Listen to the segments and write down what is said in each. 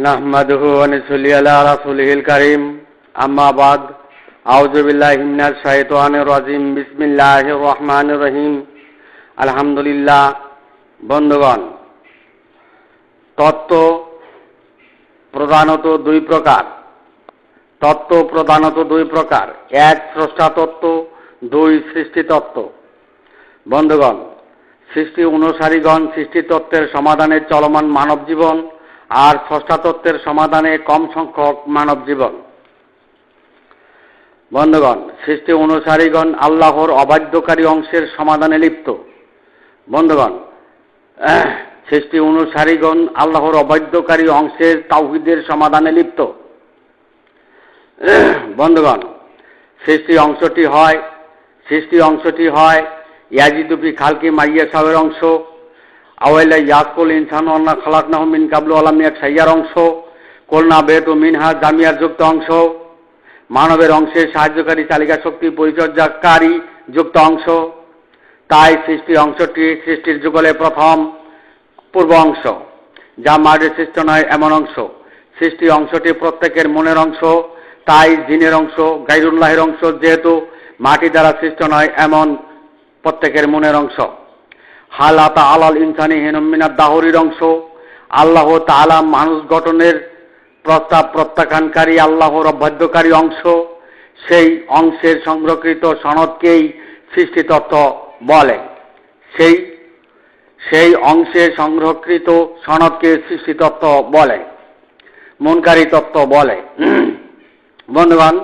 নাহমাদুহু ওয়া নুসাল্লি আলা রাসূলিল কারীম আম্মা বাদ আউযু বিল্লাহি মিনাশ শাইতানির রাজিম বিসমিল্লাহির রহমানির রহিম আলহামদুলিল্লাহ। বন্ধুগণ, তত্ত্ব প্রধানত দুই প্রকার। এক, স্রষ্টা তত্ত্ব, দুই, সৃষ্টি তত্ত্ব। বন্ধুগণ, সৃষ্টি অনুসারীগণ সৃষ্টি তত্ত্বের সমাধানে চলমান মানব জীবন আর স্রষ্টা তত্ত্বের সমাধানে কম সংখ্যক মানব জীবন। বন্ধুগণ, সৃষ্টি অনুসারীগণ আল্লাহর অবাধ্যকারী অংশের সমাধানে লিপ্ত। বন্ধুগণ, সৃষ্টি অনুসারীগণ আল্লাহর অবাধ্যকারী অংশের তাওহীদের সমাধানে লিপ্ত। বন্ধুগণ, সৃষ্টি অংশটি হয় ইয়াজিদু ফি খালকি মাইয়া সাহের অংশ, আওয়াইলা ইয়াকুল ইনসানু আন্না খালাকনাহু মিন কাবলু ওয়া লাম ইয়াক সাইয়ার অংশ, কুলনা বেতু মিনহা জামিয়ার যুক্ত অংশ, মানবের অংশের সাহায্যকারী চালিকা শক্তি পরিচর্যাকারী যুক্ত অংশ। তাই সৃষ্টি অংশটি সৃষ্টির যুগলে প্রথম পূর্ব অংশ, যা মাটির সৃষ্ট নয় এমন অংশ। সৃষ্টি অংশটি প্রত্যেকের মনের অংশ, তাই জিনের অংশ, গায়রুল্লাহের অংশ, যেহেতু মাটি দ্বারা সৃষ্ট নয় এমন প্রত্যেকের মনের অংশ। হালাতা আলাল ইনসানি হিনুম মিনাদ দাহরির অংশ, আল্লাহ তাআলা মানুষ গঠনের প্রস্তাব প্রত্যাখ্যানকারী আল্লাহর অবাধ্যকারী অংশ। সেই অংশের সংরক্ষিত সনদকেই সৃষ্টিতত্ত্ব বলে। সেই অংশের সংরক্ষিত সনদকে সৃষ্টিতত্ত্ব বলে, মুনকারী তত্ত্ব বলে। বন্ধুগণ,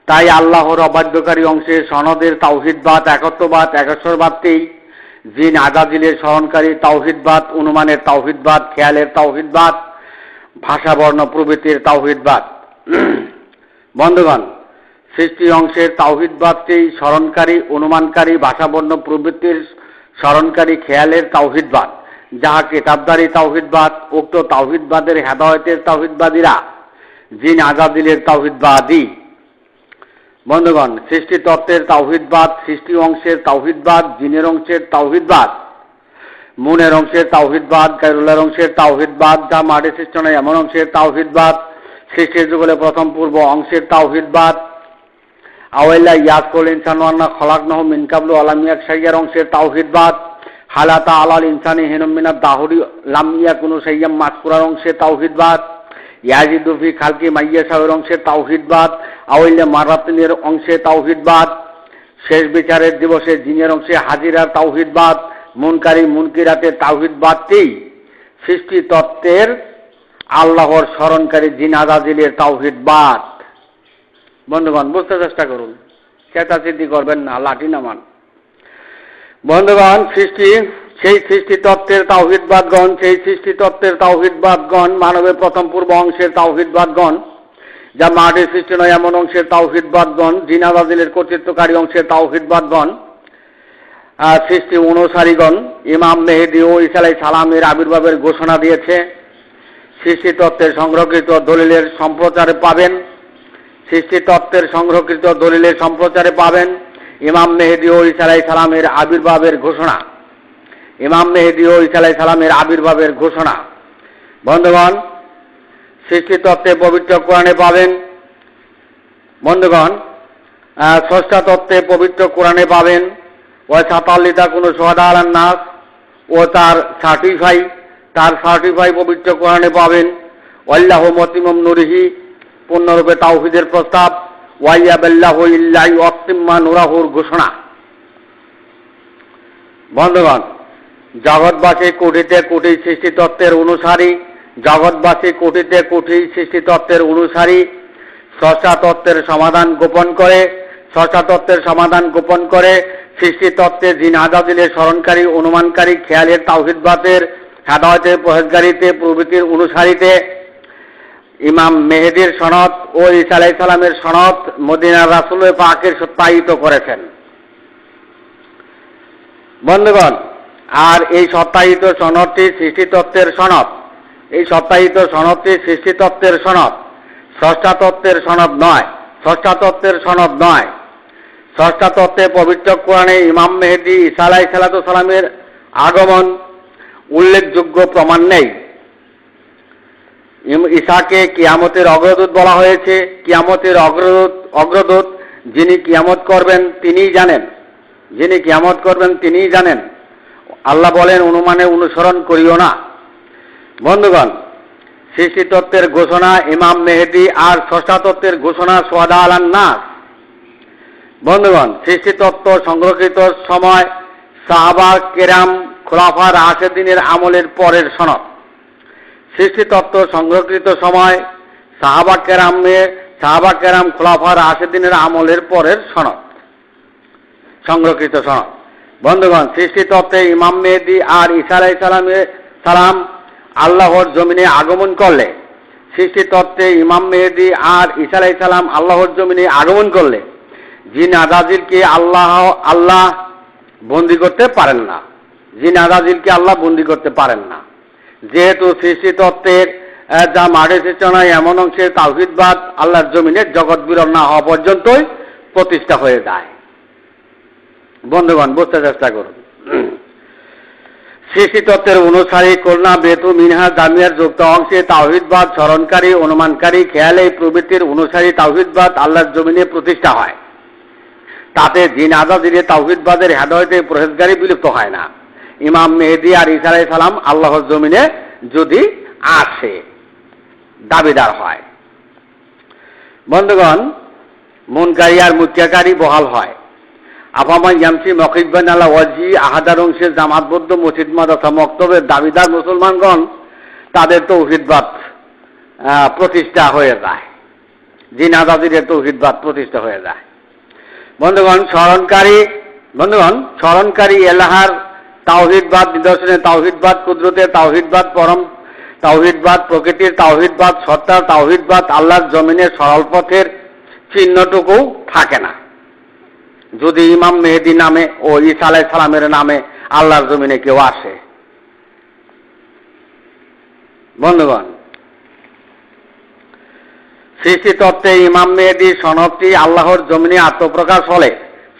তাই আল্লাহর অবাধ্যকারী অংশের সনদের তাওহীদবাদ, একত্ববাদ, একেশ্বরবাদকেই জিন আজাজিলের স্মরণকারী তাওহীদবাদ, অনুমানের তাওহীদবাদ, খেয়ালের তাওহীদবাদ, ভাষা বর্ণ প্রভৃতির তাওহীদবাদ। বন্ধুগণ, সৃষ্টি অংশের তাওহীদবাদকেই স্মরণকারী, অনুমানকারী, ভাষা বর্ণ প্রভৃতির স্মরণকারী খেয়ালের তাওহীদবাদ, যাহা কিতাবদারী তাওহীদবাদ। উক্ত তাওহীদবাদের হেদায়েতের তাওহীদবাদীরা জিন আজাজিলের তাওহীদবাদী। বন্ধুগণ, সৃষ্টি তত্ত্বের তাওহীদবাদ, সৃষ্টি অংশের তাওহীদবাদ, জিনের অংশের তাওহীদবাদ, মুনের অংশের তাওহীদবাদ, গায়রুল্লাহর অংশের তাওহীদবাদ, যা মাটি সৃষ্ট নয় এমন অংশের তাওহীদবাদ, সৃষ্টির যুগলে প্রথম পূর্ব অংশের তাওহীদবাদ, আওয়াইলা ইয়াকুল ইনসানু আন্না খালাকনাহু মিন কাবলু ওয়া লাম ইয়াক সাইয়ার অংশের তাওহীদবাদ, হালাতা আলাল ইনসানি হিনুম মিনাদ দাহরি লাম ইয়াকুনু সাইয়াম মাযকুরার অংশের তাওহীদবাদ, ইয়াজিদু ফি খালকি মাইয়া সাহের অংশের তাওহীদবাদ, আওয়াইলা মারাতিনের অংশে তাওহীদবাদ, শেষ বিচারের দিবসে জিনের অংশে হাজিরার তাওহীদবাদ, মুনকারী মুনকিরাতের তাওহীদবাদটি সৃষ্টি তত্ত্বের আল্লাহর স্মরণকারী জিন আজাজিলের তাওহীদবাদ। বন্ধুগণ, বুঝতে চেষ্টা করুন, চেতাচিতি করবেন না, লাঠি নামান। বন্ধুগণ, সেই সৃষ্টি তত্ত্বের তাওহীদবাদগণ মানবের প্রথম পূর্ব অংশের তাওহীদবাদগণ, যা মাটির সৃষ্টি নয় এমন অংশের তাওহীদবাদগণ, জিন আজাজিলের কর্তৃত্বকারী অংশের তাওহীদবাদগণ। সৃষ্টি অনুসারীগণ ইমাম মেহেদী ও ঈসা আলাইহিস সালামের আবির্ভাবের ঘোষণা দিয়েছে। সৃষ্টি তত্ত্বের সংরক্ষিত দলিলের সম্প্রচারে পাবেন ইমাম মেহেদী ও ঈসা আলাইহিস সালামের আবির্ভাবের ঘোষণা। বন্ধুগণ, সৃষ্টি তত্ত্বে পবিত্র কোরআনে পাবেন। বন্ধুগণ, স্রষ্টা তত্ত্বে পবিত্র কোরআনে পাবেন ও সাতাল্লিতা কোনো সোহাদা আলান নাস, ও তার সার্টিফাই পবিত্র কোরআনে পাবেন। ওয়াল্লাহু মুতিম্মুম নূরিহি, পূর্ণরূপে তাওহীদের প্রস্তাব। ওয়াইয়া বিল্লাহু ইল্লা ইউতিম্মা নূরাহুর ঘোষণা। বন্ধুগণ, জগৎবাসী কোটিতে কোটি সৃষ্টি তত্ত্বের অনুসারী, স্রষ্টা তত্ত্বের সমাধান গোপন করে সৃষ্টি তত্ত্বে জিন আজাজিলের স্মরণকারী, অনুমানকারী, খেয়ালের তাওহীদবাদের হেদায়েতে, পরহেজগারিতে প্রভৃতির অনুসারীতে ইমাম মেহেদীর সনদ ও ঈসা আলাইহিস সালামের সনদ মদিনার রাসূল পাকের সত্যায়িত করেছেন। বন্ধুগণ, আর এই সত্যায়িত সনদটি সৃষ্টি তত্ত্বের সনদ, স্রষ্টা তত্ত্বের সনদ নয়। স্রষ্টা তত্ত্বে পবিত্র কোরআনে ইমাম মেহেদী ঈসা আলাইহিস সালামের আগমন উল্লেখযোগ্য প্রমাণ নেই। ঈসাকে কিয়ামতের অগ্রদূত বলা হয়েছে। কিয়ামতের অগ্রদূত যিনি কিয়ামত করবেন তিনিই জানেন, যিনি কিয়ামত করবেন তিনিই জানেন। আল্লাহ বলেন অনুমানে অনুসরণ করিও না। বন্ধুগণ, সৃষ্টিতত্ত্বের ঘোষণা ইমাম মেহেদী আর স্রষ্টাতত্ত্বের ঘোষণা সুহাদা আলান নাস। বন্ধুগণ, সৃষ্টিতত্ত্ব সংরক্ষিত সময় সাহাবা কেরাম খোলাফা রাশেদিনের আমলের পরের সনদ। সৃষ্টিতত্ত্ব সংরক্ষিত সময় সাহাবা কেরাম খোলাফা রাশেদিনের আমলের পরের সনদ, সংরক্ষিত সনদ। বন্ধুগণ, সৃষ্টিতত্ত্বে ইমাম মেহেদী আর ঈসা আলাইহিস সালাম আল্লাহর জমিনে আগমন করলে, সৃষ্টিতত্ত্বে ইমাম মেহেদী আর ঈসা আলাইহিস সালাম আল্লাহর জমিনে আগমন করলে জিন আজাজিলকে আল্লাহ বন্দী করতে পারেন না, জিন আজাজিলকে আল্লাহ বন্দী করতে পারেন না। যেহেতু সৃষ্টিতত্ত্বের যা মাঠে সূচনা এমন অংশে তাওহীদবাদ আল্লাহর জমিনে জগৎ বিরল না হওয়া পর্যন্তই প্রতিষ্ঠা হয়ে যায়। বন্ধুগণ, বুঝতে চেষ্টা করুন। সৃষ্টিতত্ত্বের অনুসারী করুণা বেতু মিনহা জামিয়ার যুক্ত অংশে তাওহীদবাদ স্মরণকারী, অনুমানকারী, খেয়াল এই প্রবৃত্তির অনুসারী তাওহীদবাদ আল্লাহর জমিনে প্রতিষ্ঠা হয়। তাতে জিন আজাজিরে তাওহীদবাদের হেদায়েতে পরহেজগারি বিলুপ্ত হয় না। ইমাম মেহেদী আর ঈসা আলাইহিস সালাম আল্লাহর জমিনে যদি আসে, দাবিদার হয়। বন্ধুগণ, মুনকারী আর মুত্তাকারী বহাল হয়। আফামান ইয়ামসি মকিবান আলা ওয়াজি আহাদার অংশের জামাতবদ্ধ মসজিদ মাদ্রাসা মক্তবের দাবিদার মুসলমানগণ তাদের তৌহিদবাদ প্রতিষ্ঠা হয়ে যায়, জিন আজাজিরের তৌহিদবাদ প্রতিষ্ঠা হয়ে যায়। বন্ধুগণ, স্মরণকারী এলাহার তাওহীদবাদ, নিদর্শনের তাওহীদবাদ, কুদরতের তাওহীদবাদ, পরম তাওহীদবাদ, প্রকৃতির তাওহীদবাদ, সত্তার তাওহীদবাদ, আল্লাহর জমিনের সরল পথের চিহ্নটুকু থাকে না যদি ইমাম মেহেদী নামে ও ঈসা আলাইহিস সালামের নামে আল্লাহর জমিনে কেউ আসে। বন্ধুগণ, সৃষ্টিতত্ত্বে ইমাম মেহেদীর সনদটি আল্লাহর জমিনে আত্মপ্রকাশ হলে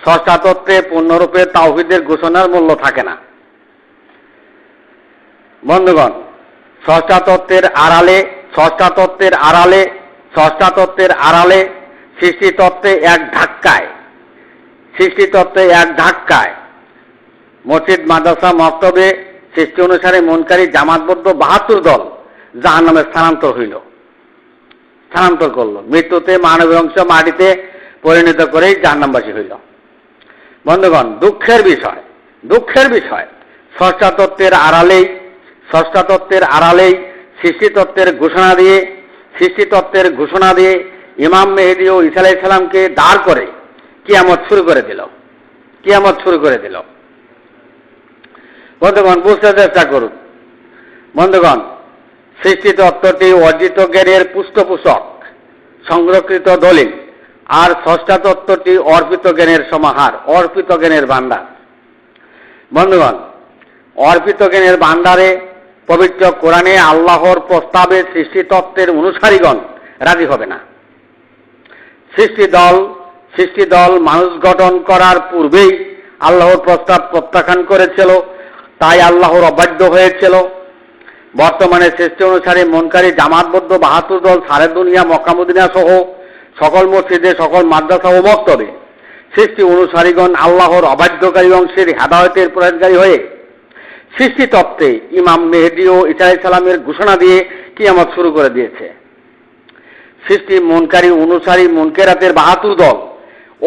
স্রষ্টাতত্ত্বে পূর্ণরূপে তাওহীদের ঘোষণার মূল্য থাকে না। বন্ধুগণ, স্রষ্টাতত্ত্বের আড়ালে সৃষ্টিতত্ত্বে এক ধাক্কায় মসজিদ মাদ্রাসা মক্তবে সৃষ্টি অনুসারে মুনকারী জামাতবদ্ধ 72 দল জাহান্নামে স্থানান্তর করল। মৃত্যুতে মানবের অংশ মাটিতে পরিণত করেই জাহান্নামবাসী হইল। বন্ধুগণ, দুঃখের বিষয় স্রষ্টাতত্ত্বের আড়ালেই সৃষ্টিতত্ত্বের ঘোষণা দিয়ে ইমাম মেহেদী ও ঈসা আলাইহিস সালামকে দাঁড় করে কিয়ামত শুরু করে দিল। বন্ধুগণ, বুঝতে চেষ্টা করুন। বন্ধুগণ, সৃষ্টিতত্ত্বটি অর্জিত জ্ঞানের পৃষ্ঠপোষক, সংরক্ষিত দলিল, আর স্রষ্টাতত্ত্বটি অর্পিত জ্ঞানের সমাহার, অর্পিত জ্ঞানের ভাণ্ডার। বন্ধুগণ, অর্পিত জ্ঞানের ভাণ্ডারে পবিত্র কোরআনে আল্লাহর প্রস্তাবে সৃষ্টিতত্ত্বের অনুসারীগণ রাজি হবে না। সৃষ্টিদল মানুষ গঠন করার পূর্বেই আল্লাহর প্রস্তাব প্রত্যাখ্যান করেছিল, তাই আল্লাহর অবাধ্য হয়েছিল। বর্তমানে সৃষ্টি অনুসারে মুনকারী জামাতবদ্ধ 72 দল সারে দুনিয়া, মক্কা মদিনা সহ সকল মসজিদে, সকল মাদ্রাসা ও মক্তবে সৃষ্টি অনুসারীগণ আল্লাহর অবাধ্যকারী অংশের হেদায়েতের পরহেজগারী হয়ে সৃষ্টিতত্ত্বে ইমাম মেহেদী ও ঈসা আলাইহিস সালামের ঘোষণা দিয়ে কিয়ামত শুরু করে দিয়েছে। সৃষ্টি মুনকারী অনুসারী মুনকেরাতের 72 দল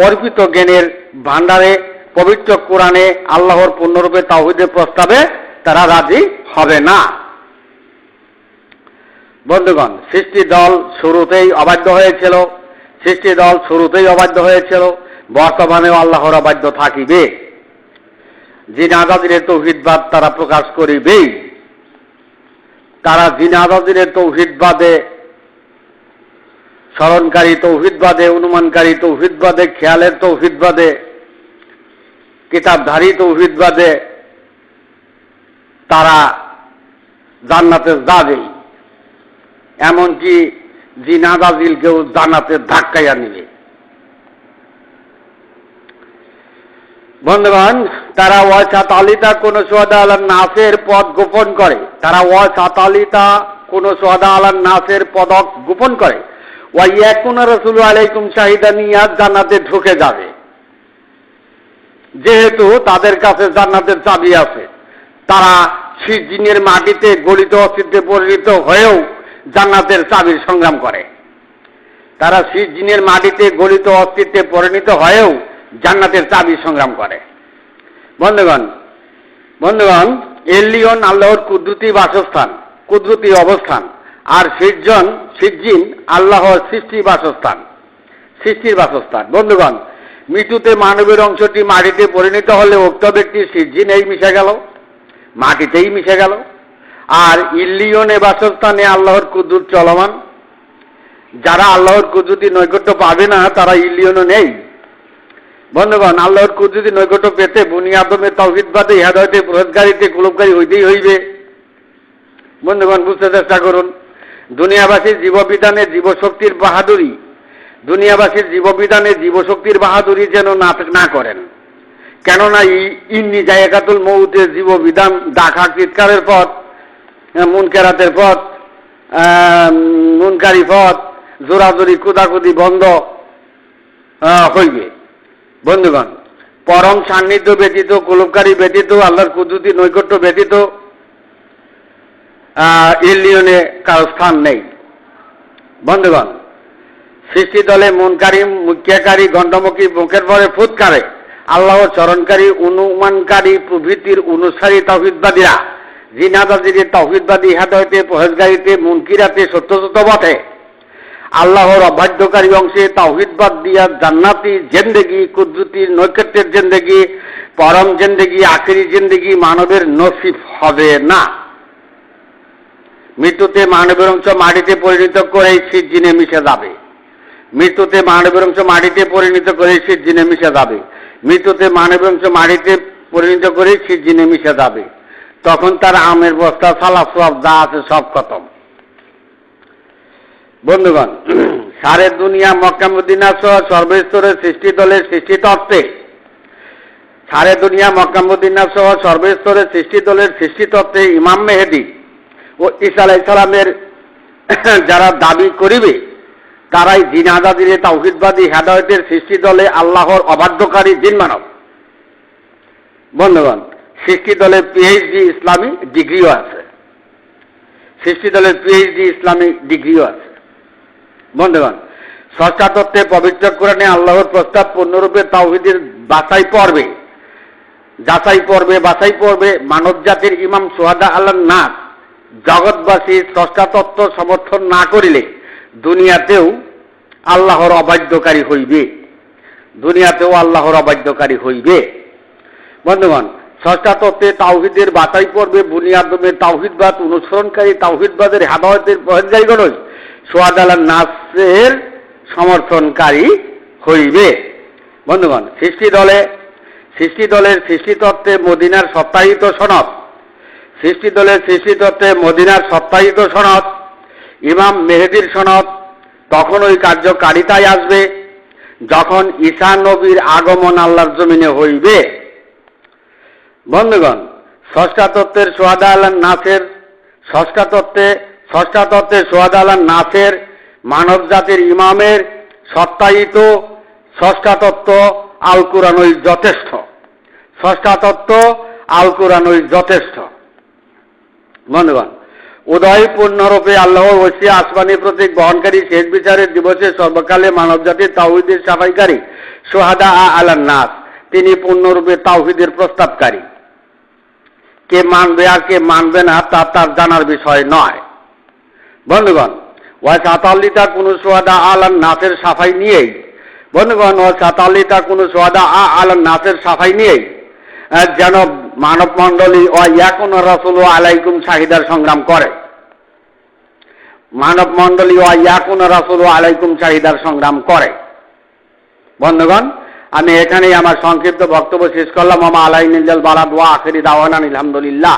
অর্পিত জ্ঞানের ভাণ্ডারে পবিত্র কোরআনে আল্লাহর পূর্ণরূপে তাওহীদের প্রস্তাবে তারা রাজি হবে না। বন্ধুগণ, সৃষ্টি দল শুরুতেই অবাধ্য হয়েছিল, বর্তমানেও আল্লাহর অবাধ্য থাকিবে। জিন আজাজিরের তৌহিদবাদ তারা প্রকাশ করিবেই। তারা জিন আজাজিরের তৌহিদবাদে, স্মরণকারী তৌহিদবাদে, অনুমানকারী তৌহিদবাদে, খেয়ালের তৌহিদবাদে, কিতাবধারী তৌহিদবাদে তারা জান্নাতে যাবেই। এমনকি জিন আজাজিলকেও জান্নাতে ধাক্কাইয়া নিবে। বন্ধুগণ, তারা ওয়াসাতালিতা কোন সুহাদা আলান নাসের পথ গোপন করে। তারা ওয়াসাতালিতা কোন সোহাদা আলান নাসের পদক গোপন করে, ওয়াইয়াকুনা রাসূলু আলাইকুম শাহিদা নিয়ে জান্নাতে ঢুকে যাবে। যেহেতু তাদের কাছে জান্নাতের চাবি আছে, তারা সিজ্জিনের মাটিতে গলিত অস্তিত্বে পরিণত হয়েও জান্নাতের চাবির সংগ্রাম করে। তারা সিজ্জিনের মাটিতে গলিত অস্তিত্বে পরিণত হয়েও জান্নাতের চাবির সংগ্রাম করে। বন্ধুগণ, এলিয়ন আল্লাহর কুদরতি বাসস্থান, কুদরতি অবস্থান, আর সিজ্জিন আল্লাহর সৃষ্টির বাসস্থান। বন্ধুগণ, মৃত্যুতে মানবের অংশটি মাটিতে পরিণত হলে উক্ত ব্যক্তি সিজ্জিনেই মিশে গেল, মাটিতেই মিশে গেল। আর ইল্লিয়নে বাসস্থানে আল্লাহর কুদরত চলমান। যারা আল্লাহর কুদরতি নৈকট্য পাবে না তারা ইল্লিয়নও নেই। বন্ধুগণ, আল্লাহর কুদরতি নৈকট্য পেতে বনি আদমের তাওহীদবাদে হেদায়েতে পরহেজগারিতে কুলুপকারী হইতেই হইবে। বন্ধুগণ, বুঝতে চেষ্টা করুন, দুনিয়াবাসীর জীববিধানে জীবশক্তির বাহাদুরি যেন না করেন। কেননা ইন্নি জায়গাতুল মউতের জীববিধান ডাকা চিৎকারের পথ, মুনকেরাতের পথ, মুনকারি পথ, জোরাজোরি কুদাকুদি বন্ধ হইবে। বন্ধুগণ, পরম সান্নিধ্য ব্যতীত, কুলুপকারী ব্যতীত, আল্লাহর কুদরতি নৈকট্য ব্যতীত ইল্লিয়নে কারো স্থান নেই। বন্ধুগণ, সৃষ্টি দলে মুনকারী, মুখ্যাকারী, গণ্ডমুখী, মুখের পরে ফুৎকারে, আল্লাহ চরণকারী, অনুমানকারী প্রভৃতির অনুসারী তাওহীদবাদীরা জিনাদাদির তাওহীদবাদী হেদায়েতে পরহেজগারিতে মুনকিরাতে সত্যসত্য পথে আল্লাহর অবাধ্যকারী অংশে তাওহীদবাদ দিয়া জান্নাতি জিন্দেগি, কুদরতির নৈকট্যের জিন্দেগি, পরম জিন্দেগি, আখিরি জিন্দেগি মানবের নসিব হবে না। মৃত্যুতে মানবের অংশ মাটিতে পরিণত করে সিজ্জিনে মিশে যাবে। মৃত্যুতে মানবের অংশ মাটিতে পরিণত করে সিজ্জিনে মিশে যাবে। মৃত্যুতে মানবের অংশ মাটিতে পরিণত করে সিজ্জিনে মিশে যাবে। তখন তার আমের বস্তা, সালাদ সব যা আছে সব খতম। বন্ধুগণ, সারে দুনিয়া মক্কা মদিনা সহ সর্বস্তরের সৃষ্টি দলের সৃষ্টিতত্ত্বে, সারে দুনিয়া মক্কা মদিনা সহ সর্বস্তরের সৃষ্টি দলের সৃষ্টিতত্ত্বে ইমাম মেহেদী ও ঈসা আলাইহিস সালামের যারা দাবি করিবে তারাই জিনাদাদিরে তাওহীদবাদী হেদায়েতের সৃষ্টি দলে আল্লাহর অবাধ্যকারী জিন মানব। বন্ধুগণ, সৃষ্টি দলের পিএইচডি ইসলামী ডিগ্রিও আছে। বন্ধুগণ, স্রষ্টা তত্ত্বে পবিত্র কোরআনে আল্লাহর প্রস্তাব পূর্ণরূপে তাওহীদের বাছাই পর্বে মানব জাতির ইমাম সোহাদা আলান নাস জগৎবাসী স্রষ্টা তত্ত্ব সমর্থন না করিলে দুনিয়াতেও আল্লাহর অবাধ্যকারী হইবে। বন্ধুগণ, স্রষ্টা তত্ত্বে তাওহীদের বাছাই পর্বে বুনিয়াদমের তাওহীদবাদ অনুসরণকারী তাওহীদবাদের হেদায়েতের পরহেজগারীগণই সোহাদা আলান নাসের সমর্থনকারী হইবে। বন্ধুগণ, সৃষ্টি দলের সৃষ্টিতত্ত্বে মদিনার সত্তায়িত সনদ, ইমাম মেহেদীর সনদ তখনই কার্যকারিতায় আসবে যখন ঈসা নবীর আগমন আল্লাহর জমিনে হইবে। বন্ধুগণ, স্রষ্টা তত্ত্বে সোহাদা আলান নাসের মানব জাতির ইমামের সত্তায়িত স্রষ্টা তত্ত্ব আল কুরআনই যথেষ্ট। বন্ধুগণ, উদয় পূর্ণরূপে আল্লাহর ওসি আসমানি প্রতীক বহনকারী শেষ বিচারের দিবসে সর্বকালে মানব জাতির তাওহীদের সাফাইকারী সোহাদা আলান নাস, তিনি পূর্ণরূপে তাওহীদের প্রস্তাবকারী। কে মানবে আর কে মানবে না তা তার জানার বিষয় নয়। বন্ধুগণ, ওয়াসাতাল্লিতা কোন সোহাদা আলান নাসের সাফাই নিয়েই যেন মানব মণ্ডলী ওয়াইয়াকুনা রাসূলু আলাইকুম শাহিদার সংগ্রাম করে। বন্ধুগণ, আমি এখানেই আমার সংক্ষিপ্ত বক্তব্য শেষ করলাম। মামা আলাইনিল বালাদ ওয়া আখিরি দাওয়ানা আলহামদুলিল্লাহ।